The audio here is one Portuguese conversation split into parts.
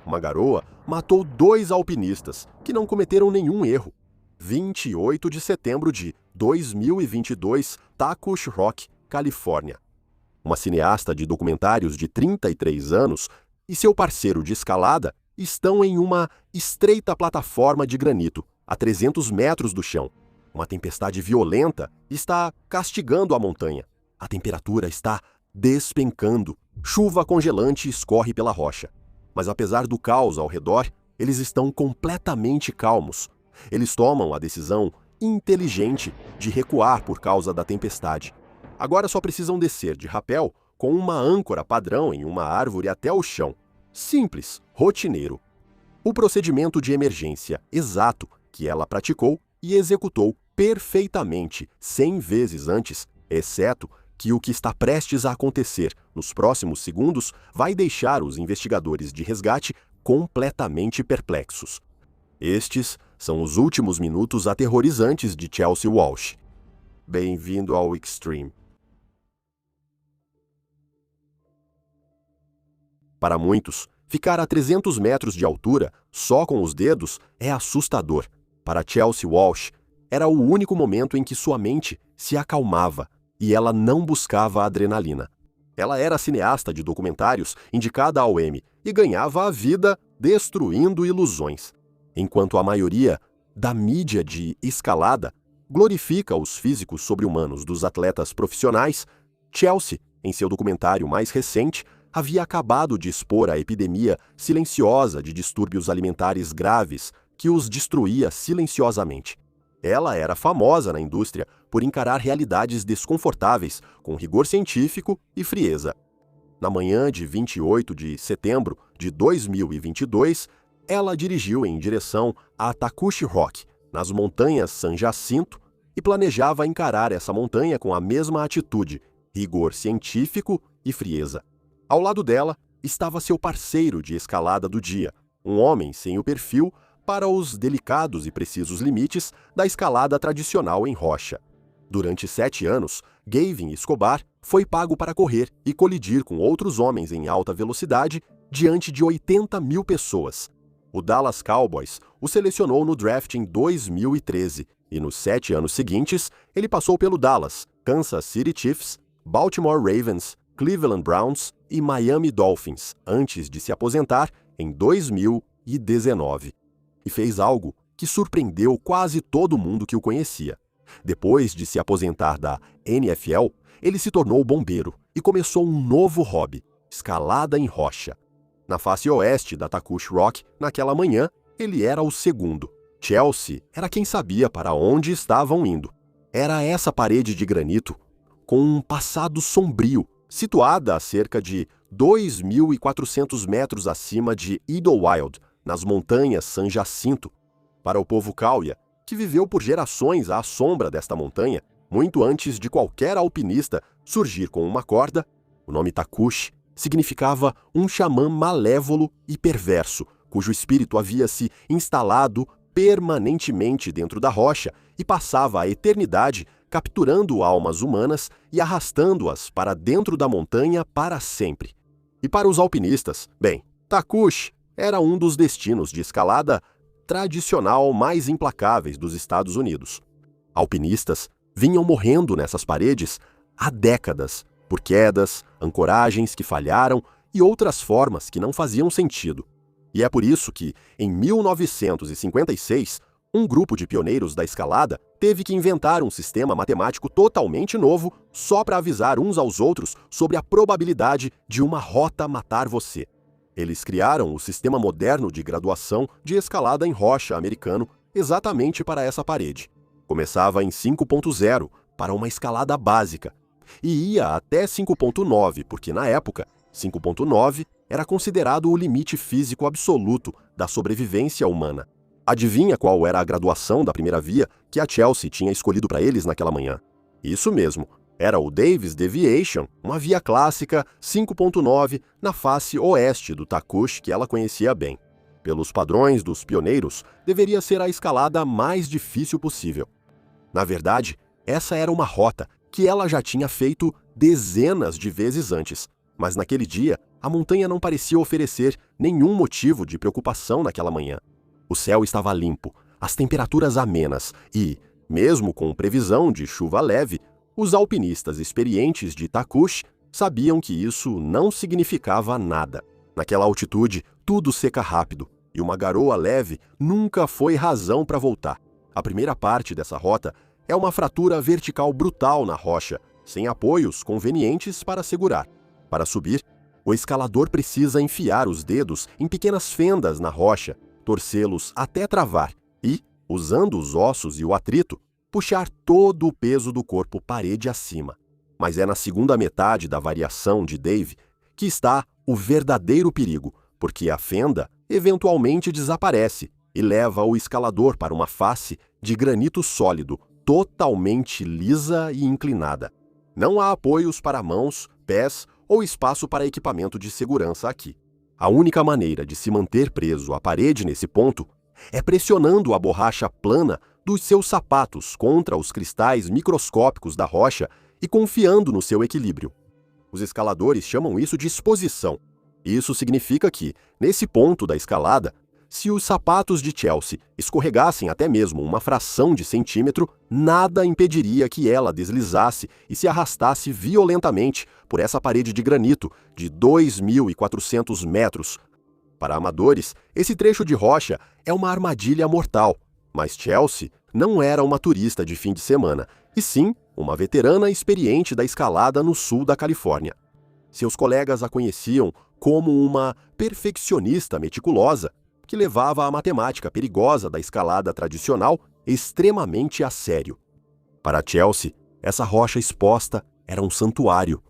Uma garoa matou 2 alpinistas que não cometeram nenhum erro. 28 de setembro de 2022, Takush Rock, Califórnia. Uma cineasta de documentários de 33 anos e seu parceiro de escalada estão em uma estreita plataforma de granito, a 300 metros do chão. Uma tempestade violenta está castigando a montanha. A temperatura está despencando. Chuva congelante escorre pela rocha. Mas apesar do caos ao redor, eles estão completamente calmos. Eles tomam a decisão inteligente de recuar por causa da tempestade. Agora só precisam descer de rapel com uma âncora padrão em uma árvore até o chão. Simples, rotineiro. O procedimento de emergência exato que ela praticou e executou perfeitamente 100 vezes antes, exceto que o que está prestes a acontecer nos próximos segundos vai deixar os investigadores de resgate completamente perplexos. Estes são os últimos minutos aterrorizantes de Chelsea Walsh. Bem-vindo ao Extreme. Para muitos, ficar a 300 metros de altura só com os dedos é assustador. Para Chelsea Walsh, era o único momento em que sua mente se acalmava e ela não buscava adrenalina. Ela era cineasta de documentários indicada ao Emmy e ganhava a vida destruindo ilusões. Enquanto a maioria da mídia de escalada glorifica os físicos sobre-humanos dos atletas profissionais, Chelsea, em seu documentário mais recente, havia acabado de expor a epidemia silenciosa de distúrbios alimentares graves que os destruía silenciosamente. Ela era famosa na indústria por encarar realidades desconfortáveis com rigor científico e frieza. Na manhã de 28 de setembro de 2022, ela dirigiu em direção a Takush Rock, nas montanhas San Jacinto, e planejava encarar essa montanha com a mesma atitude, rigor científico e frieza. Ao lado dela estava seu parceiro de escalada do dia, um homem sem o perfil para os delicados e precisos limites da escalada tradicional em rocha. Durante 7 anos, Gavin Escobar foi pago para correr e colidir com outros homens em alta velocidade diante de 80 mil pessoas. O Dallas Cowboys o selecionou no draft em 2013 e nos 7 anos seguintes ele passou pelo Dallas, Kansas City Chiefs, Baltimore Ravens, Cleveland Browns e Miami Dolphins, antes de se aposentar em 2019. E fez algo que surpreendeu quase todo mundo que o conhecia. Depois de se aposentar da NFL, ele se tornou bombeiro e começou um novo hobby, escalada em rocha. Na face oeste da Takush Rock, naquela manhã, ele era o segundo. Chelsea era quem sabia para onde estavam indo. Era essa parede de granito, com um passado sombrio, situada a cerca de 2.400 metros acima de Idlewild, nas montanhas San Jacinto. Para o povo Kauia, que viveu por gerações à sombra desta montanha, muito antes de qualquer alpinista surgir com uma corda, o nome Takush significava um xamã malévolo e perverso, cujo espírito havia se instalado permanentemente dentro da rocha e passava a eternidade capturando almas humanas e arrastando-as para dentro da montanha para sempre. E para os alpinistas, bem, Takush era um dos destinos de escalada tradicional mais implacáveis dos Estados Unidos. Alpinistas vinham morrendo nessas paredes há décadas, por quedas, ancoragens que falharam e outras formas que não faziam sentido. E é por isso que, em 1956, um grupo de pioneiros da escalada teve que inventar um sistema matemático totalmente novo só para avisar uns aos outros sobre a probabilidade de uma rota matar você. Eles criaram o sistema moderno de graduação de escalada em rocha americano exatamente para essa parede. Começava em 5.0 para uma escalada básica e ia até 5.9 porque, na época, 5.9 era considerado o limite físico absoluto da sobrevivência humana. Adivinha qual era a graduação da primeira via que a Chelsea tinha escolhido para eles naquela manhã? Isso mesmo, era o Davis Deviation, uma via clássica 5.9 na face oeste do Takush que ela conhecia bem. Pelos padrões dos pioneiros, deveria ser a escalada mais difícil possível. Na verdade, essa era uma rota que ela já tinha feito dezenas de vezes antes, mas naquele dia A montanha não parecia oferecer nenhum motivo de preocupação naquela manhã. O céu estava limpo, as temperaturas amenas e, mesmo com previsão de chuva leve, os alpinistas experientes de Takush sabiam que isso não significava nada. Naquela altitude, tudo seca rápido, e uma garoa leve nunca foi razão para voltar. A primeira parte dessa rota é uma fratura vertical brutal na rocha, sem apoios convenientes para segurar. Para subir, o escalador precisa enfiar os dedos em pequenas fendas na rocha, torcê-los até travar e, usando os ossos e o atrito, puxar todo o peso do corpo parede acima. Mas é na segunda metade da variação de Dave que está o verdadeiro perigo, porque a fenda eventualmente desaparece e leva o escalador para uma face de granito sólido, totalmente lisa e inclinada. Não há apoios para mãos, pés ou espaço para equipamento de segurança aqui. A única maneira de se manter preso à parede nesse ponto é pressionando a borracha plana dos seus sapatos contra os cristais microscópicos da rocha e confiando no seu equilíbrio. Os escaladores chamam isso de exposição. Isso significa que, nesse ponto da escalada, se os sapatos de Chelsea escorregassem até mesmo uma fração de centímetro, nada impediria que ela deslizasse e se arrastasse violentamente por essa parede de granito de 2.400 metros. Para amadores, esse trecho de rocha é uma armadilha mortal, mas Chelsea não era uma turista de fim de semana, e sim uma veterana experiente da escalada no sul da Califórnia. Seus colegas a conheciam como uma perfeccionista meticulosa que levava a matemática perigosa da escalada tradicional extremamente a sério. Para Chelsea, essa rocha exposta era um santuário.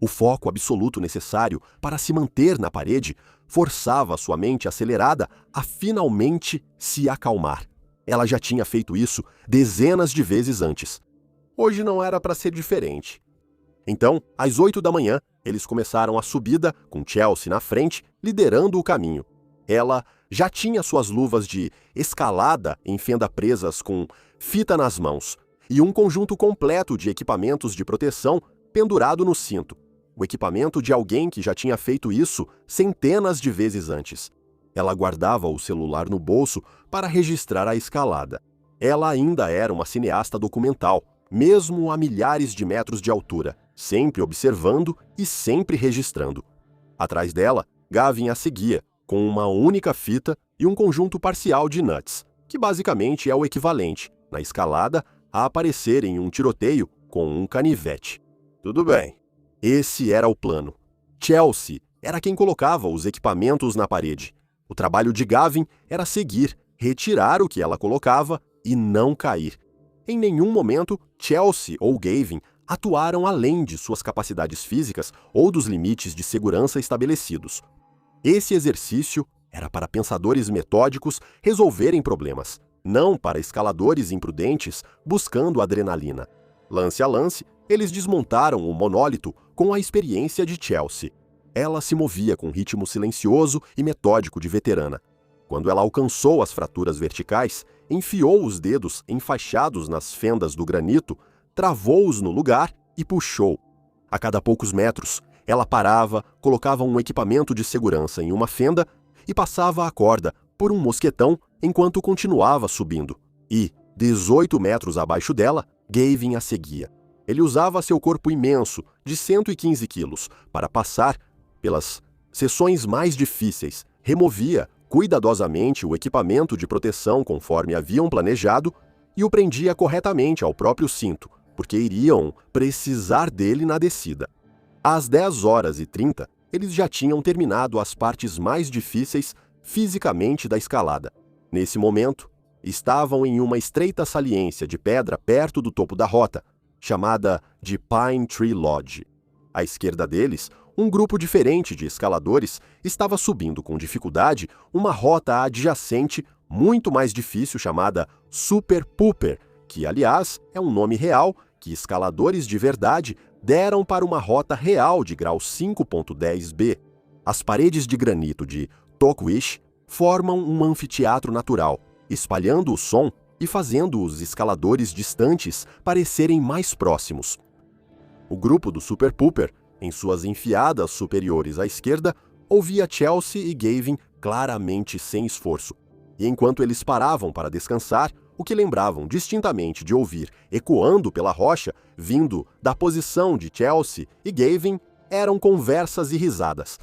O foco absoluto necessário para se manter na parede forçava sua mente acelerada a finalmente se acalmar. Ela já tinha feito isso dezenas de vezes antes. Hoje não era para ser diferente. Então, às 8 da manhã, eles começaram a subida, com Chelsea na frente, liderando o caminho. Ela já tinha suas luvas de escalada em fenda presas com fita nas mãos e um conjunto completo de equipamentos de proteção pendurado no cinto. O equipamento de alguém que já tinha feito isso centenas de vezes antes. Ela guardava o celular no bolso para registrar a escalada. Ela ainda era uma cineasta documental, mesmo a milhares de metros de altura, sempre observando e sempre registrando. Atrás dela, Gavin a seguia, com uma única fita e um conjunto parcial de nuts, que basicamente é o equivalente, na escalada, a aparecer em um tiroteio com um canivete. Tudo bem. Esse era o plano. Chelsea era quem colocava os equipamentos na parede. O trabalho de Gavin era seguir, retirar o que ela colocava e não cair. Em nenhum momento, Chelsea ou Gavin atuaram além de suas capacidades físicas ou dos limites de segurança estabelecidos. Esse exercício era para pensadores metódicos resolverem problemas, não para escaladores imprudentes buscando adrenalina. Lance a lance, eles desmontaram o monólito com a experiência de Chelsea. Ela se movia com ritmo silencioso e metódico de veterana. Quando ela alcançou as fraturas verticais, enfiou os dedos enfaixados nas fendas do granito, travou-os no lugar e puxou. A cada poucos metros, ela parava, colocava um equipamento de segurança em uma fenda e passava a corda por um mosquetão enquanto continuava subindo. E, 18 metros abaixo dela, Gavin a seguia. Ele usava seu corpo imenso, de 115 quilos, para passar pelas seções mais difíceis, removia cuidadosamente o equipamento de proteção conforme haviam planejado e o prendia corretamente ao próprio cinto, porque iriam precisar dele na descida. Às 10h30, eles já tinham terminado as partes mais difíceis fisicamente da escalada. Nesse momento, estavam em uma estreita saliência de pedra perto do topo da rota, chamada de Pine Tree Lodge. À esquerda deles, um grupo diferente de escaladores estava subindo com dificuldade uma rota adjacente muito mais difícil chamada Super Pooper, que, aliás, é um nome real que escaladores de verdade deram para uma rota real de grau 5.10b. As paredes de granito de Toquish formam um anfiteatro natural, espalhando o som e fazendo os escaladores distantes parecerem mais próximos. O grupo do Super Pooper Em suas enfiadas superiores à esquerda, ouvia Chelsea e Gavin claramente sem esforço. E enquanto eles paravam para descansar, o que lembravam distintamente de ouvir ecoando pela rocha, vindo da posição de Chelsea e Gavin, eram conversas e risadas.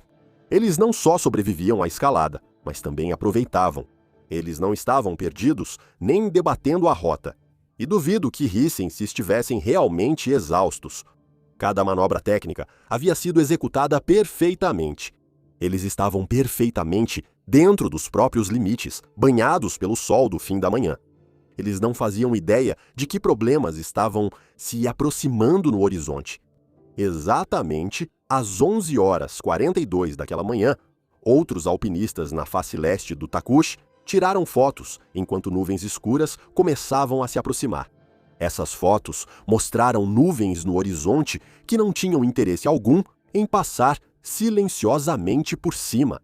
Eles não só sobreviviam à escalada, mas também aproveitavam. Eles não estavam perdidos, nem debatendo a rota. E duvido que rissem se estivessem realmente exaustos. Cada manobra técnica havia sido executada perfeitamente. Eles estavam perfeitamente dentro dos próprios limites, banhados pelo sol do fim da manhã. Eles não faziam ideia de que problemas estavam se aproximando no horizonte. Exatamente às 11h42 daquela manhã, outros alpinistas na face leste do Takush tiraram fotos enquanto nuvens escuras começavam a se aproximar. Essas fotos mostraram nuvens no horizonte que não tinham interesse algum em passar silenciosamente por cima.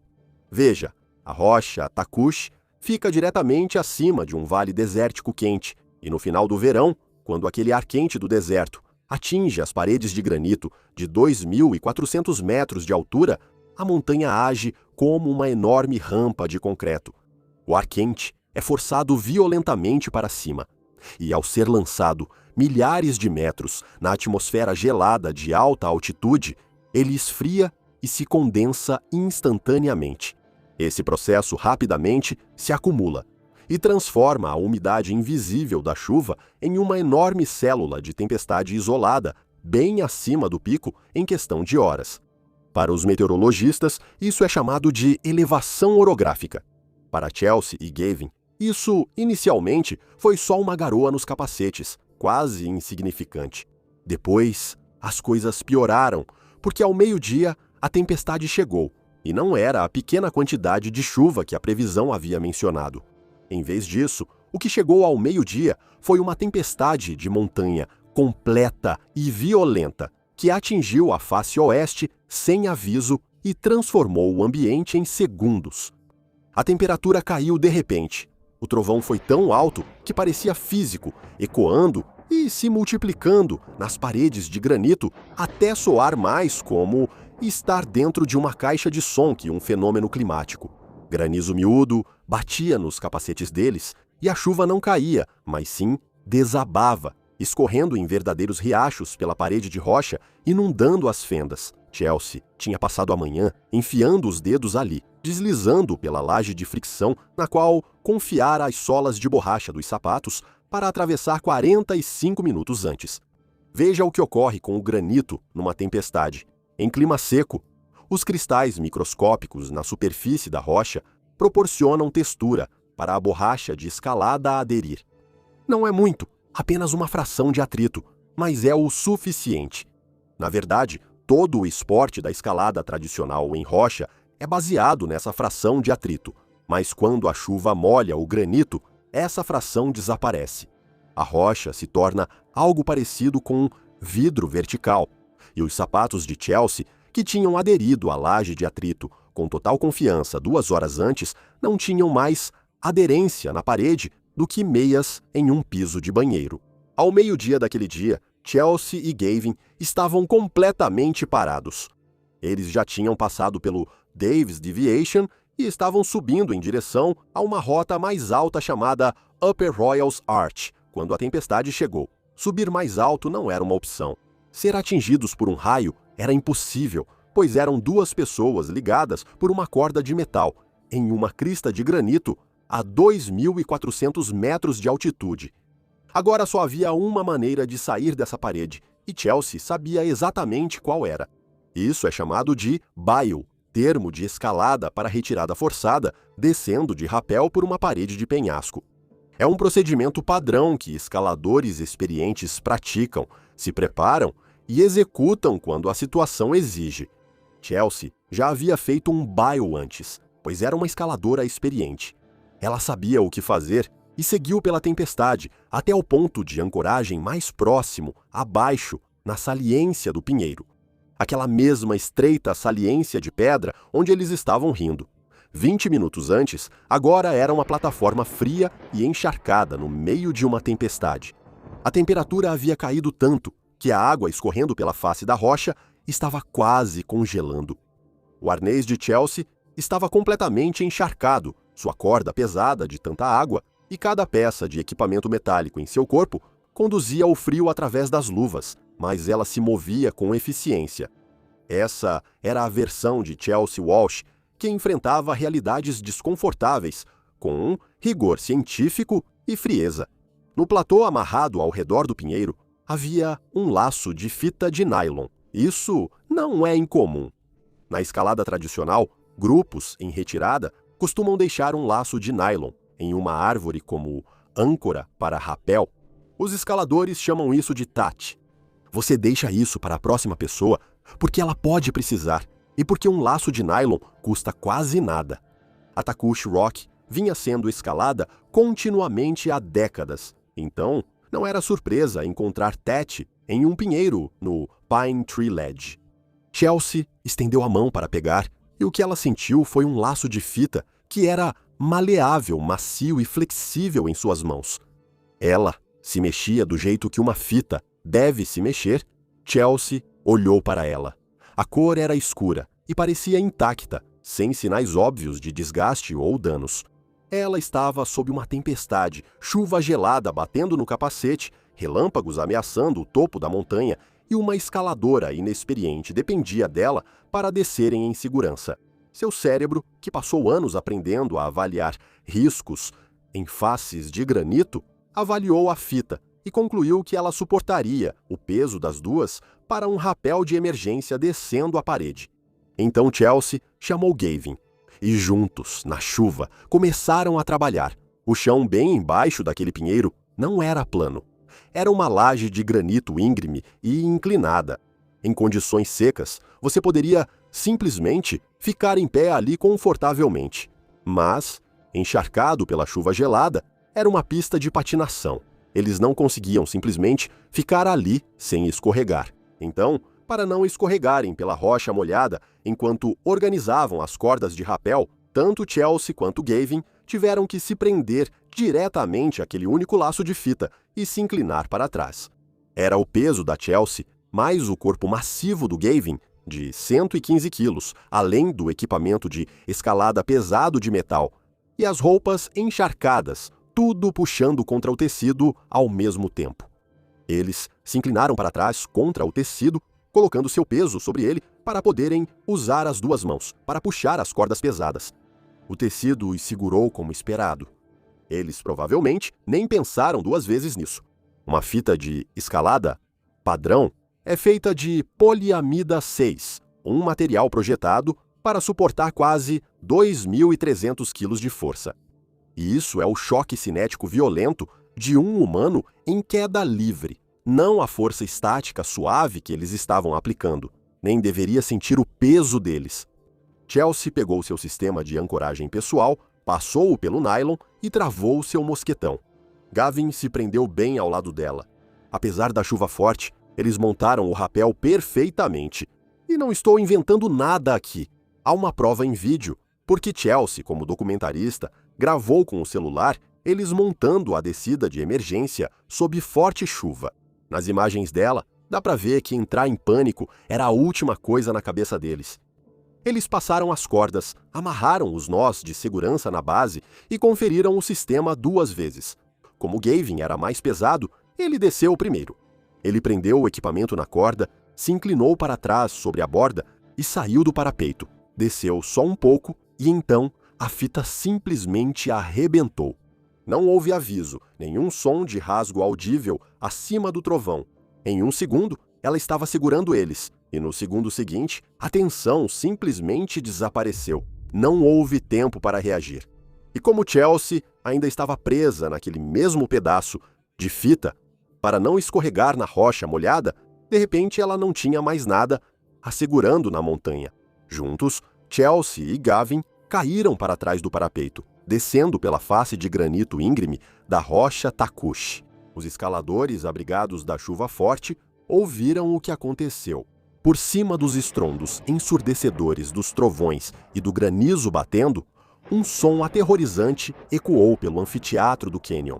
Veja, a rocha Takush fica diretamente acima de um vale desértico quente, e no final do verão, quando aquele ar quente do deserto atinge as paredes de granito de 2.400 metros de altura, a montanha age como uma enorme rampa de concreto. O ar quente é forçado violentamente para cima, e ao ser lançado milhares de metros na atmosfera gelada de alta altitude, ele esfria e se condensa instantaneamente. Esse processo rapidamente se acumula e transforma a umidade invisível da chuva em uma enorme célula de tempestade isolada, bem acima do pico, em questão de horas. Para os meteorologistas, isso é chamado de elevação orográfica. Para Chelsea e Gavin, isso, inicialmente, foi só uma garoa nos capacetes, quase insignificante. Depois, as coisas pioraram, porque ao meio-dia a tempestade chegou, e não era a pequena quantidade de chuva que a previsão havia mencionado. Em vez disso, o que chegou ao meio-dia foi uma tempestade de montanha completa e violenta, que atingiu a face oeste sem aviso e transformou o ambiente em segundos. A temperatura caiu de repente. O trovão foi tão alto que parecia físico, ecoando e se multiplicando nas paredes de granito até soar mais como estar dentro de uma caixa de som que um fenômeno climático. Granizo miúdo batia nos capacetes deles e a chuva não caía, mas sim desabava, escorrendo em verdadeiros riachos pela parede de rocha, inundando as fendas. Chelsea tinha passado a manhã enfiando os dedos ali, deslizando pela laje de fricção na qual confiara as solas de borracha dos sapatos para atravessar 45 minutos antes. Veja o que ocorre com o granito numa tempestade. Em clima seco, os cristais microscópicos na superfície da rocha proporcionam textura para a borracha de escalada aderir. Não é muito, apenas uma fração de atrito, mas é o suficiente. Na verdade, todo o esporte da escalada tradicional em rocha é baseado nessa fração de atrito, mas quando a chuva molha o granito, essa fração desaparece. A rocha se torna algo parecido com um vidro vertical, e os sapatos de Chelsea, que tinham aderido à laje de atrito com total confiança 2 horas antes, não tinham mais aderência na parede do que meias em um piso de banheiro. Ao meio-dia daquele dia, Chelsea e Gavin estavam completamente parados. Eles já tinham passado pelo Davis Deviation e estavam subindo em direção a uma rota mais alta chamada Upper Royals Arch, quando a tempestade chegou. Subir mais alto não era uma opção. Ser atingidos por um raio era impossível, pois eram 2 pessoas ligadas por uma corda de metal, em uma crista de granito a 2.400 metros de altitude. Agora só havia uma maneira de sair dessa parede, e Chelsea sabia exatamente qual era. Isso é chamado de bile, termo de escalada para retirada forçada, descendo de rapel por uma parede de penhasco. É um procedimento padrão que escaladores experientes praticam, se preparam e executam quando a situação exige. Chelsea já havia feito um bile antes, pois era uma escaladora experiente. Ela sabia o que fazer e seguiu pela tempestade até o ponto de ancoragem mais próximo, abaixo, na saliência do pinheiro. Aquela mesma estreita saliência de pedra onde eles estavam rindo. 20 minutos antes, agora era uma plataforma fria e encharcada no meio de uma tempestade. A temperatura havia caído tanto que a água escorrendo pela face da rocha estava quase congelando. O arnês de Chelsea estava completamente encharcado, sua corda pesada de tanta água, e cada peça de equipamento metálico em seu corpo conduzia o frio através das luvas, mas ela se movia com eficiência. Essa era a versão de Chelsea Walsh que enfrentava realidades desconfortáveis com rigor científico e frieza. No platô amarrado ao redor do pinheiro havia um laço de fita de nylon. Isso não é incomum. Na escalada tradicional, grupos em retirada costumam deixar um laço de nylon em uma árvore como âncora para rapel. Os escaladores chamam isso de TAT. Você deixa isso para a próxima pessoa porque ela pode precisar e porque um laço de nylon custa quase nada. A Takushi Rock vinha sendo escalada continuamente há décadas, então não era surpresa encontrar TAT em um pinheiro no Pine Tree Ledge. Chelsea estendeu a mão para pegar e o que ela sentiu foi um laço de fita que era maleável, macio e flexível em suas mãos. Ela se mexia do jeito que uma fita deve se mexer. Chelsea olhou para ela. A cor era escura e parecia intacta, sem sinais óbvios de desgaste ou danos. Ela estava sob uma tempestade, chuva gelada batendo no capacete, relâmpagos ameaçando o topo da montanha e uma escaladora inexperiente dependia dela para descerem em segurança. Seu cérebro, que passou anos aprendendo a avaliar riscos em faces de granito, avaliou a fita e concluiu que ela suportaria o peso das duas para um rapel de emergência descendo a parede. Então Chelsea chamou Gavin e juntos, na chuva, começaram a trabalhar. O chão bem embaixo daquele pinheiro não era plano. Era uma laje de granito íngreme e inclinada. Em condições secas, você poderia simplesmente ficar em pé ali confortavelmente. Mas, encharcado pela chuva gelada, era uma pista de patinação. Eles não conseguiam simplesmente ficar ali sem escorregar. Então, para não escorregarem pela rocha molhada enquanto organizavam as cordas de rapel, tanto Chelsea quanto Gavin tiveram que se prender diretamente àquele único laço de fita e se inclinar para trás. Era o peso da Chelsea, mais o corpo massivo do Gavin, de 115 quilos, além do equipamento de escalada pesado de metal, e as roupas encharcadas, tudo puxando contra o tecido ao mesmo tempo. Eles se inclinaram para trás contra o tecido, colocando seu peso sobre ele para poderem usar as duas mãos para puxar as cordas pesadas. O tecido os segurou como esperado. Eles provavelmente nem pensaram duas vezes nisso. Uma fita de escalada padrão é feita de poliamida 6, um material projetado para suportar quase 2.300 quilos de força. E isso é o choque cinético violento de um humano em queda livre, não a força estática suave que eles estavam aplicando. Nem deveria sentir o peso deles. Chelsea pegou seu sistema de ancoragem pessoal, passou-o pelo nylon e travou seu mosquetão. Gavin se prendeu bem ao lado dela. Apesar da chuva forte, eles montaram o rapel perfeitamente. E não estou inventando nada aqui. Há uma prova em vídeo, porque Chelsea, como documentarista, gravou com o celular eles montando a descida de emergência sob forte chuva. Nas imagens dela, dá para ver que entrar em pânico era a última coisa na cabeça deles. Eles passaram as cordas, amarraram os nós de segurança na base e conferiram o sistema 2 vezes. Como Gavin era mais pesado, ele desceu primeiro. Ele prendeu o equipamento na corda, se inclinou para trás sobre a borda e saiu do parapeito. Desceu só um pouco e então a fita simplesmente arrebentou. Não houve aviso, nenhum som de rasgo audível acima do trovão. Em um segundo, ela estava segurando eles, e no segundo seguinte, a tensão simplesmente desapareceu. Não houve tempo para reagir. E como Chelsea ainda estava presa naquele mesmo pedaço de fita, para não escorregar na rocha molhada, de repente ela não tinha mais nada a segurando na montanha. Juntos, Chelsea e Gavin caíram para trás do parapeito, descendo pela face de granito íngreme da rocha Takushi. Os escaladores, abrigados da chuva forte, ouviram o que aconteceu. Por cima dos estrondos ensurdecedores dos trovões e do granizo batendo, um som aterrorizante ecoou pelo anfiteatro do cânion.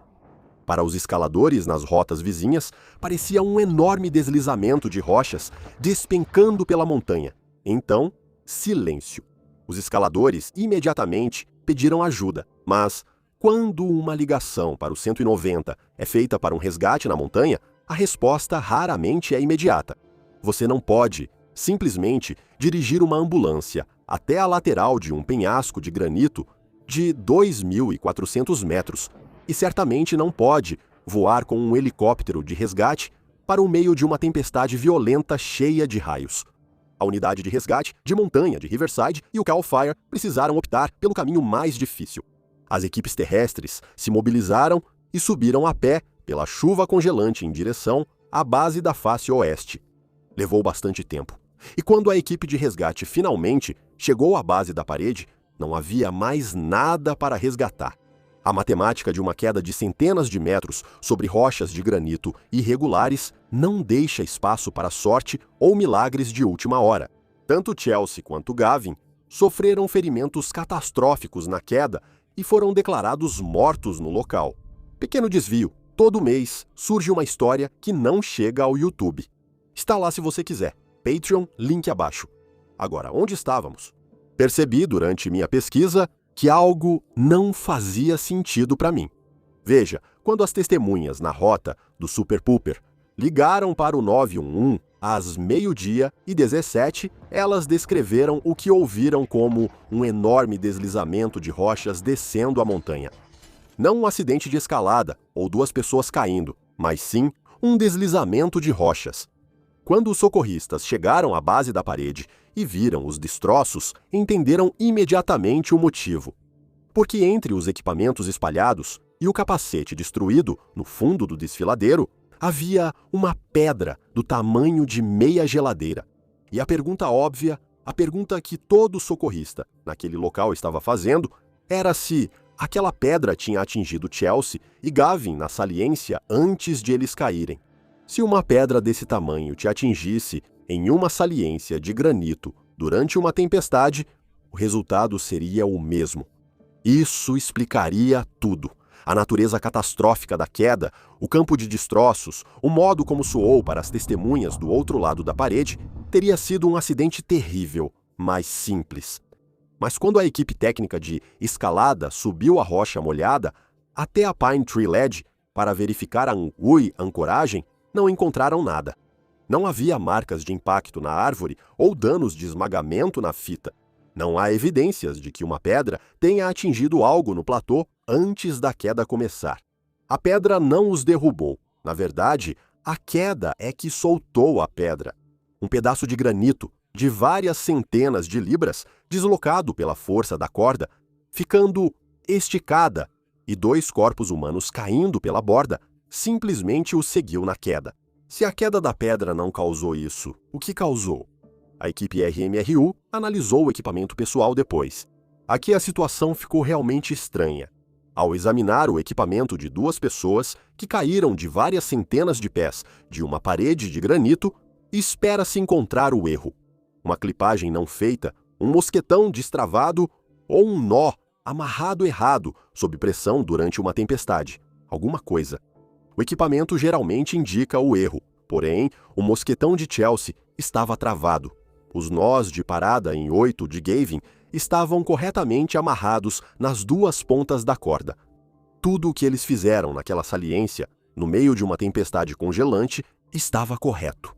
Para os escaladores nas rotas vizinhas, parecia um enorme deslizamento de rochas despencando pela montanha. Então, silêncio. Os escaladores imediatamente pediram ajuda, mas quando uma ligação para o 190 é feita para um resgate na montanha, a resposta raramente é imediata. Você não pode, simplesmente, dirigir uma ambulância até a lateral de um penhasco de granito de 2.400 metros e certamente não pode voar com um helicóptero de resgate para o meio de uma tempestade violenta cheia de raios. A unidade de resgate de montanha de Riverside e o Cal Fire precisaram optar pelo caminho mais difícil. As equipes terrestres se mobilizaram e subiram a pé pela chuva congelante em direção à base da face oeste. Levou bastante tempo. E quando a equipe de resgate finalmente chegou à base da parede, não havia mais nada para resgatar. A matemática de uma queda de centenas de metros sobre rochas de granito irregulares não deixa espaço para sorte ou milagres de última hora. Tanto Chelsea quanto Gavin sofreram ferimentos catastróficos na queda e foram declarados mortos no local. Pequeno desvio. Todo mês surge uma história que não chega ao YouTube. Está lá se você quiser. Patreon, link abaixo. Agora, onde estávamos? Percebi durante minha pesquisa que algo não fazia sentido para mim. Veja, quando as testemunhas na rota do Super Pooper ligaram para o 911 às 12h17, elas descreveram o que ouviram como um enorme deslizamento de rochas descendo a montanha. Não um acidente de escalada ou duas pessoas caindo, mas sim um deslizamento de rochas. Quando os socorristas chegaram à base da parede e viram os destroços, entenderam imediatamente o motivo. Porque entre os equipamentos espalhados e o capacete destruído no fundo do desfiladeiro, havia uma pedra do tamanho de meia geladeira. E a pergunta óbvia, a pergunta que todo socorrista naquele local estava fazendo, era se aquela pedra tinha atingido Chelsea e Gavin na saliência antes de eles caírem. Se uma pedra desse tamanho te atingisse em uma saliência de granito durante uma tempestade, o resultado seria o mesmo. Isso explicaria tudo. A natureza catastrófica da queda, o campo de destroços, o modo como soou para as testemunhas do outro lado da parede, teria sido um acidente terrível, mas simples. Mas quando a equipe técnica de escalada subiu a rocha molhada até a Pine Tree Ledge para verificar a ancoragem, não encontraram nada. Não havia marcas de impacto na árvore ou danos de esmagamento na fita. Não há evidências de que uma pedra tenha atingido algo no platô antes da queda começar. A pedra não os derrubou. Na verdade, a queda é que soltou a pedra. Um pedaço de granito, de várias centenas de libras, deslocado pela força da corda, ficando esticada, e dois corpos humanos caindo pela borda, simplesmente o seguiu na queda. Se a queda da pedra não causou isso, o que causou? A equipe RMRU analisou o equipamento pessoal depois. Aqui a situação ficou realmente estranha. Ao examinar o equipamento de duas pessoas que caíram de várias centenas de pés de uma parede de granito, espera-se encontrar o erro. Uma clipagem não feita, um mosquetão destravado ou um nó amarrado errado sob pressão durante uma tempestade. Alguma coisa. O equipamento geralmente indica o erro, porém, o mosquetão de Chelsea estava travado. Os nós de parada em 8 de Gavin estavam corretamente amarrados nas duas pontas da corda. Tudo o que eles fizeram naquela saliência, no meio de uma tempestade congelante, estava correto.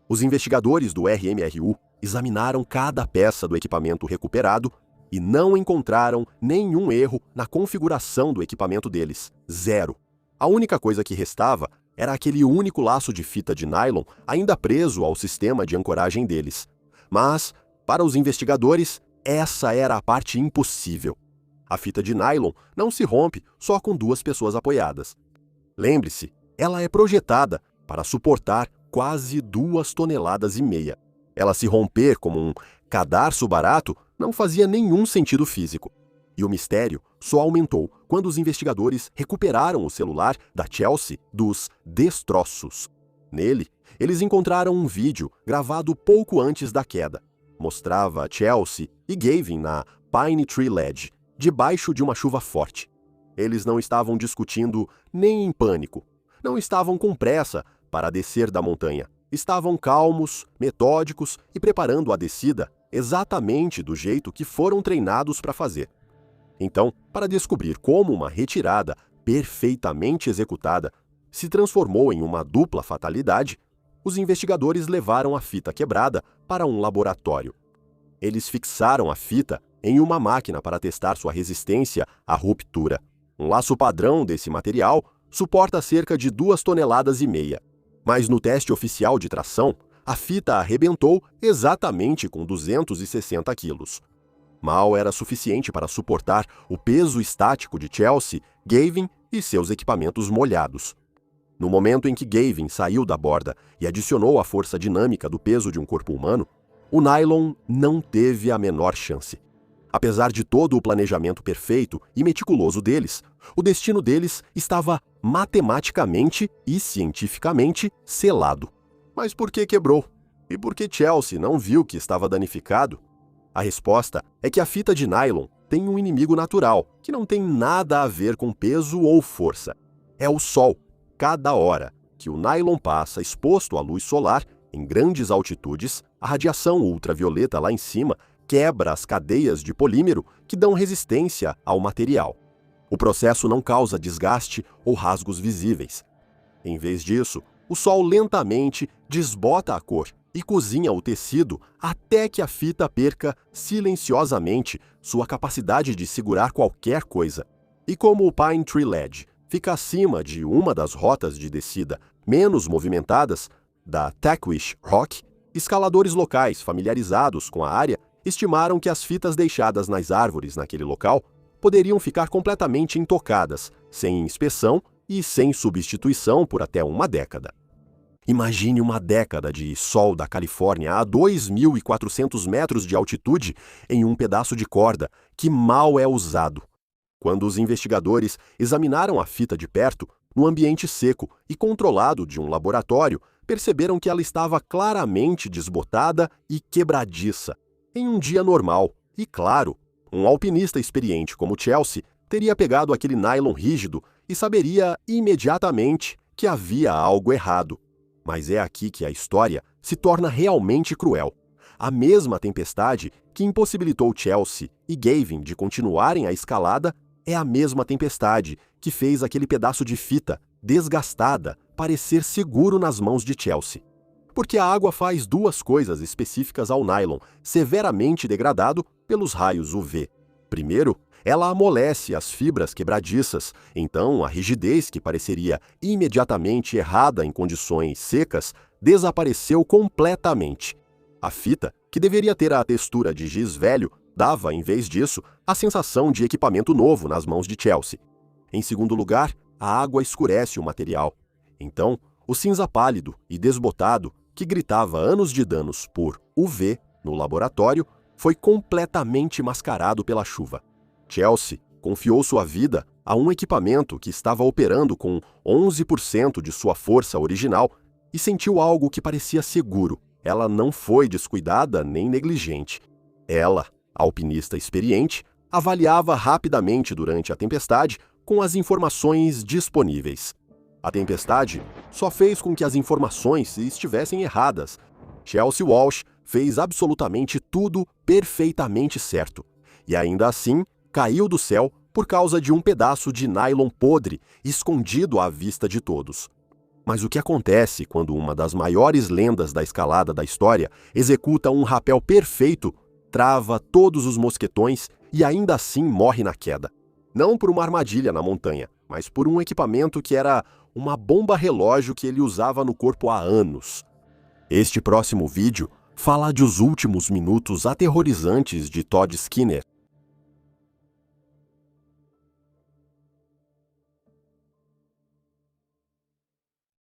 Os investigadores do RMRU examinaram cada peça do equipamento recuperado e não encontraram nenhum erro na configuração do equipamento deles. Zero. A única coisa que restava era aquele único laço de fita de nylon ainda preso ao sistema de ancoragem deles. Mas, para os investigadores, essa era a parte impossível. A fita de nylon não se rompe só com duas pessoas apoiadas. Lembre-se, ela é projetada para suportar quase 2,5 toneladas. Ela se romper como um cadarço barato não fazia nenhum sentido físico. E o mistério só aumentou quando os investigadores recuperaram o celular da Chelsea dos destroços. Nele, eles encontraram um vídeo gravado pouco antes da queda. Mostrava Chelsea e Gavin na Pine Tree Ledge, debaixo de uma chuva forte. Eles não estavam discutindo nem em pânico. Não estavam com pressa para descer da montanha. Estavam calmos, metódicos e preparando a descida exatamente do jeito que foram treinados para fazer. Então, para descobrir como uma retirada perfeitamente executada se transformou em uma dupla fatalidade, os investigadores levaram a fita quebrada para um laboratório. Eles fixaram a fita em uma máquina para testar sua resistência à ruptura. Um laço padrão desse material suporta cerca de 2,5 toneladas, mas no teste oficial de tração, a fita arrebentou exatamente com 260 quilos. Mal era suficiente para suportar o peso estático de Chelsea, Gavin e seus equipamentos molhados. No momento em que Gavin saiu da borda e adicionou a força dinâmica do peso de um corpo humano, o nylon não teve a menor chance. Apesar de todo o planejamento perfeito e meticuloso deles, o destino deles estava matematicamente e cientificamente selado. Mas por que quebrou? E por que Chelsea não viu que estava danificado? A resposta é que a fita de nylon tem um inimigo natural, que não tem nada a ver com peso ou força. É o sol. Cada hora que o nylon passa exposto à luz solar, em grandes altitudes, a radiação ultravioleta lá em cima quebra as cadeias de polímero que dão resistência ao material. O processo não causa desgaste ou rasgos visíveis. Em vez disso, o sol lentamente desbota a cor e cozinha o tecido até que a fita perca silenciosamente sua capacidade de segurar qualquer coisa. E como o Pine Tree Ledge fica acima de uma das rotas de descida menos movimentadas da Tackwish Rock, escaladores locais familiarizados com a área estimaram que as fitas deixadas nas árvores naquele local poderiam ficar completamente intocadas, sem inspeção e sem substituição por até uma década. Imagine uma década de sol da Califórnia a 2.400 metros de altitude em um pedaço de corda que mal é usado. Quando os investigadores examinaram a fita de perto, no ambiente seco e controlado de um laboratório, perceberam que ela estava claramente desbotada e quebradiça. Em um dia normal, e claro, um alpinista experiente como Chelsea teria pegado aquele nylon rígido e saberia imediatamente que havia algo errado. Mas é aqui que a história se torna realmente cruel. A mesma tempestade que impossibilitou Chelsea e Gavin de continuarem a escalada é a mesma tempestade que fez aquele pedaço de fita desgastada parecer seguro nas mãos de Chelsea. Porque a água faz duas coisas específicas ao nylon, severamente degradado pelos raios UV. Primeiro, ela amolece as fibras quebradiças, então a rigidez que pareceria imediatamente errada em condições secas desapareceu completamente. A fita, que deveria ter a textura de giz velho, dava, em vez disso, a sensação de equipamento novo nas mãos de Chelsea. Em segundo lugar, a água escurece o material. Então, o cinza pálido e desbotado, que gritava anos de danos por UV no laboratório, foi completamente mascarado pela chuva. Chelsea confiou sua vida a um equipamento que estava operando com 11% de sua força original e sentiu algo que parecia seguro. Ela não foi descuidada nem negligente. Ela, alpinista experiente, avaliava rapidamente durante a tempestade com as informações disponíveis. A tempestade só fez com que as informações estivessem erradas. Chelsea Walsh fez absolutamente tudo perfeitamente certo. E ainda assim, caiu do céu por causa de um pedaço de nylon podre escondido à vista de todos. Mas o que acontece quando uma das maiores lendas da escalada da história executa um rapel perfeito, trava todos os mosquetões e ainda assim morre na queda? Não por uma armadilha na montanha, mas por um equipamento que era uma bomba relógio que ele usava no corpo há anos. Este próximo vídeo fala dos últimos minutos aterrorizantes de Todd Skinner,